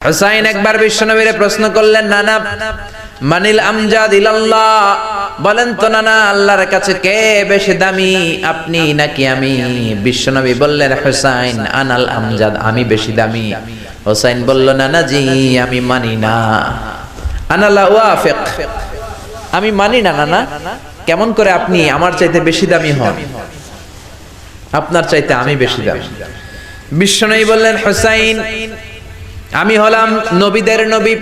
হুসাইন একবার বিশ্বনবীরে প্রশ্ন করলেন, নানা মানিল আমজাদ ইলাল্লাহ, বলেন তো নানা আল্লাহর কাছে কে বেশি দামি, আপনি নাকি আমি? বিশ্বনবী বললেন, হুসাইন আনাল আমজাদ, আমি বেশি দামি। হুসাইন বলল, নানা জি আমি মানি না, আনা লা ওয়াফিক, আমি মানি না নানা। কেমন করে আপনি আমার চাইতে বেশি দামি হন? আপনার চাইতে আমি বেশি দামি। বিশ্বনবী বললেন, হুসাইন আমি হলাম নবীদের নবী,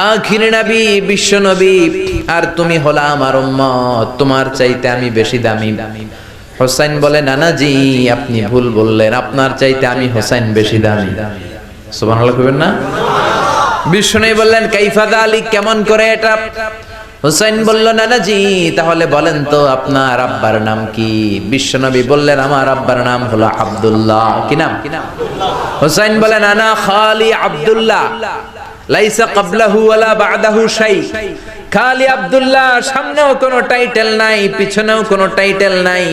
আখির নবী, বিশ্ব নবী, আর তুমি হলা আমার উম্মত, তোমার চাইতে আমি বেশি দামি। হুসাইন বলে, নানা জি আপনি ভুল বললেন, আপনার চাইতে আমি হুসাইন বেশি দামি। সুবহানাল্লাহ কইবেন না? বিশ্বনবী বললেন, কাইফা যালিক, কেমন করে এটা? হুসাইন বলল, নানা জি তাহলে বলেন তো আপনার আব্বার নাম কি? বিশ্বনবী বললেন, আমার আব্বার নাম হলো আব্দুল্লাহ। কি নাম? হুসাইন বলেন, আনা খালি আব্দুল্লাহ, লাইসা ক্বাবলাহু ওয়ালা বা'দাহু শাই। খালি আব্দুল্লাহ, সামনেও কোনো টাইটেল নাই, পিছনেও কোনো টাইটেল নাই।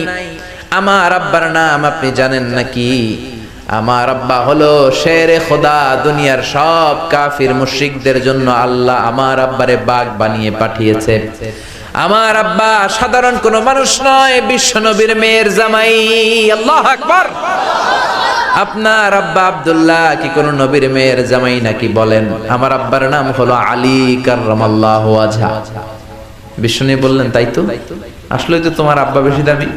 আমার আব্বার নাম আপনি জানেন নাকি? আমার আব্বা হলো শেরে খোদা, দুনিয়ার সব কাফির মুশরিকদের জন্য আল্লাহ আমার আব্বারে বাগ বানিয়ে পাঠিয়েছে। আমার আব্বা সাধারণ কোনো মানুষ নয়, বিশ্ব নবীর মেয়ের জামাই। আল্লাহু আকবার। আপনার আব্বা আব্দুল্লাহ কি কোন নবীর মেয়ের জামাই নাকি? বলেন। আমার আব্বার নাম হলো আলী কাররামাল্লাহু ওয়াজহা। বিষ্ণু বললেন, তাই তো, আসলে তো তোমার আব্বা বেশি দামি।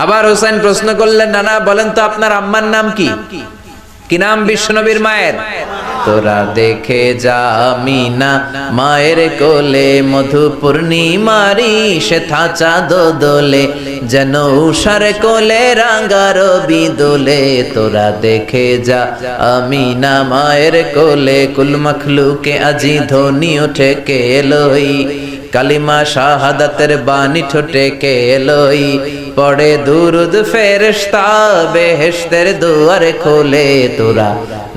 আবার হুসাইন প্রশ্ন করলেন, নানা বলেন তো আপনার আম্মার নাম কি? কি নাম বিশ্বনবীর মায়ের? তোরা দেখে যা আমিনা মায়ের কোলে, মধু পূর্ণিমারি সেথা চাঁদ দোলে, যেন উষার কোলে রাঙা রবি দোলে। তোরা দেখে যা আমিনা মায়ের কোলে, কুল মখলুকে আজি ধ্বনি ওঠে কে এলোই, কালিমা শাহাদাতের বাণী ঠোঁটে কে এলোই, পড়ে দুরুদ ফেরেশতা বেহেশতের দুয়ার খোলে। তোরা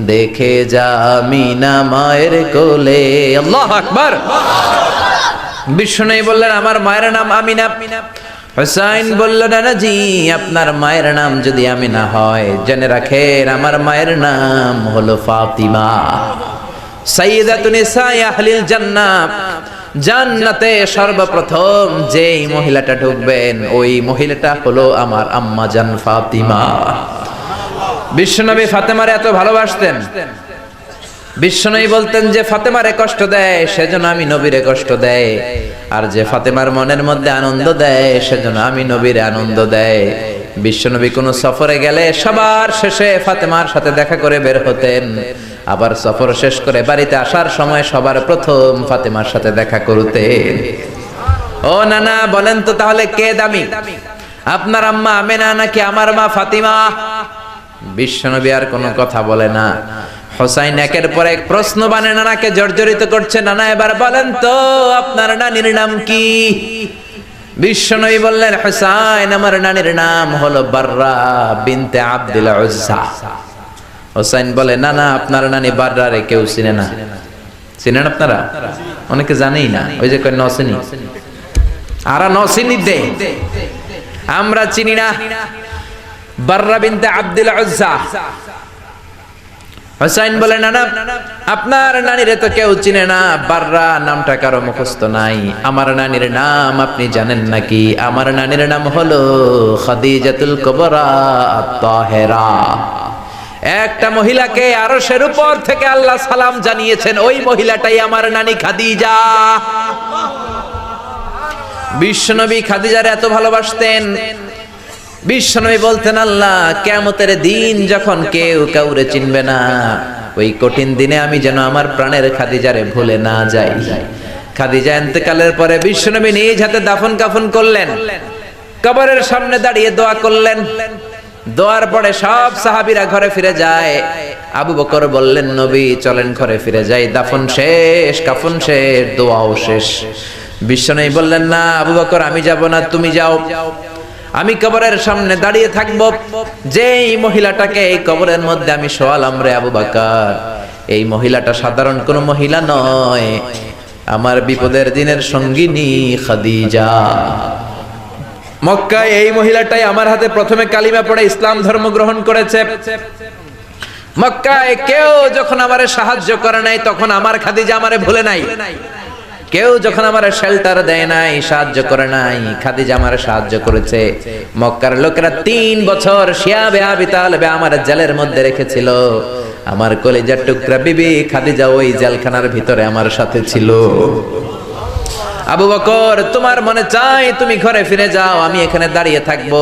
দেখে যা আমিনা মায়ের কোলে। আল্লাহু আকবার। বিষ্ণু বললেন, আমার মায়ের নাম আমিনা। হুসাইন বলল, নানা জি আপনার মায়ের নাম যদি আমিনা হয়, জেনে রাখেন আমার মায়ের নাম হলো ফাতিমা, সাইয়্যিদাতুন নিসাই আহলিল জান্নাহ। জান্নাতে সর্বপ্রথম যেই মহিলাটা ঢুকবেন, ওই মহিলাটা হলো আমার আম্মা জান ফাতিমা। বিশ্বনবী ফাতেমারে এত ভালোবাসতেন, বিশ্বনবী বলতেন যে ফাতেমারে কষ্ট দেয় সেজন্য আমি নবীরে কষ্ট দেয়, আর যে ফাতেমার মনের মধ্যে আনন্দ দেয় সেজন্য আমি নবীরে আনন্দ দেয়। বিশ্বনবী কোন সফরে গেলে সবার শেষে ফাতেমার সাথে দেখা করে বের হতেন, আবার সফর শেষ করে বাড়িতে আসার সময় সবার প্রথম ফাতেমার সাথে দেখা করতেন। ও নানা বলেন তো তাহলে কে দামি, আপনার আম্মা আমেনা নাকি আমার মা ফাতিমা? বিশ্বনবী আর কোনো কথা বলে না। হুসাইন একের পর এক প্রশ্ন বানে নানাকে জর্জরিত করছে, নানা এবার বলেন তো আপনার নানির নাম কি? বিশ্বনবী বললেন, হুসাইন আমার নানির নাম হলো বাররা বিনতে আব্দুল উজ্জা। হুসাইন বলে, না না আপনার নানি বাররারে কেউ চিনে না। চিনেন আপনারা? অনেকে জানেই না, ওই যে কয় নসিনি, আরা নসিনি দে, আমরা চিনি না বাররা বিনতে আব্দুল উজ্জা। হুসাইন বলে, না না আপনার নানিরে তো কেউ চিনে না, বাররা নামটা কারো মুখস্থ নাই। আমার নানির নাম আপনি জানেন নাকি? আমার নানির নাম হলো খাদিজাতুল কুবরা আত-তাহেরা। একটা মহিলাকে আরশের উপর থেকে আল্লাহ সালাম জানিয়েছেন, ওই মহিলাটাই আমার নানি খাদিজা। বিশ্বনবী খাদিজারে এত ভালোবাসতেন, বিশ্বনবী বলতেন, আল্লাহ কিয়ামতের দিন যখন কেউ কাউরে চিনবে না, ওই কঠিন দিনে আমি যেন আমার প্রাণের খাদিজারে ভুলে না যাই। খাদিজা ইন্তেকালের পরে বিশ্বনবী নিজ হাতে দাফন কাফন করলেন, কবরের সামনে দাঁড়িয়ে দোয়া করলেন। দোয়ার পরে সব সাহাবীরা ঘরে ফিরে যায়। আবু বকর বললেন, নবী চলেন ঘরে ফিরে যাই, দাফন শেষ, কাফন শেষ, দোয়াও শেষ। বিশ্বনবী বললেন, না আবু বকর আমি যাব না, তুমি যাও, আমি কবরের সামনে দাঁড়িয়ে থাকবো। যেই মহিলাটাকে এই কবরের মধ্যে আমি শোয়ালাম রে আবু বকর, এই মহিলাটা সাধারণ কোন মহিলা নয়, আমার বিপদের দিনের সঙ্গিনী খাদিজা। মক্কায় এই মহিলাটাই আমার হাতে প্রথমে কালিমা পড়ে ইসলাম ধর্ম গ্রহণ করেছে। মক্কায় কেউ যখন আমারে সাহায্য করে নাই তখন আমার খাদিজা আমারে ভুলে নাই। কেউ যখন আমারে শেল্টার দেয় নাই, সাহায্য করে নাই, খাদিজা আমারে সাহায্য করেছে। মক্কার লোকেরা 3 বছর শিয়াবে আবি তালেবে আমার জেলের মধ্যে রেখেছিল। আমার কলিজার টুকরা বিবি খাদিজা ওই জেলখানার ভিতরে আমার সাথে ছিল। আবু বকর, তোমার মনে চাই তুমি ঘরে ফিরে যাও, আমি এখানে দাঁড়িয়ে থাকবো।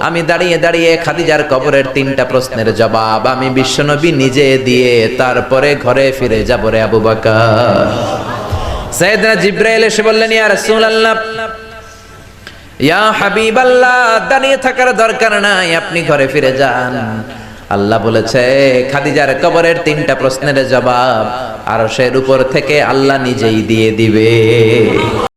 আমি দাঁড়িয়ে দাঁড়িয়ে খাদিজার কবরের 3টা প্রশ্নের জবাব আমি বিশ্বনবী নিজে দিয়ে তারপরে ঘরে ফিরে যাব রে আবু বকর। সাইয়েদনা জিবরাইল এসে বললেন, ইয়া রাসূলুল্লাহ, ইয়া হাবিবাল্লাহ, দাঁড়িয়ে থাকার দরকার নাই, আপনি ঘরে ফিরে যান। আল্লাহ বলেছে খাদিজার কবরের 3টা প্রশ্নের জবাব আরশের উপর থেকে আল্লাহ নিজেই দিয়ে দিবে।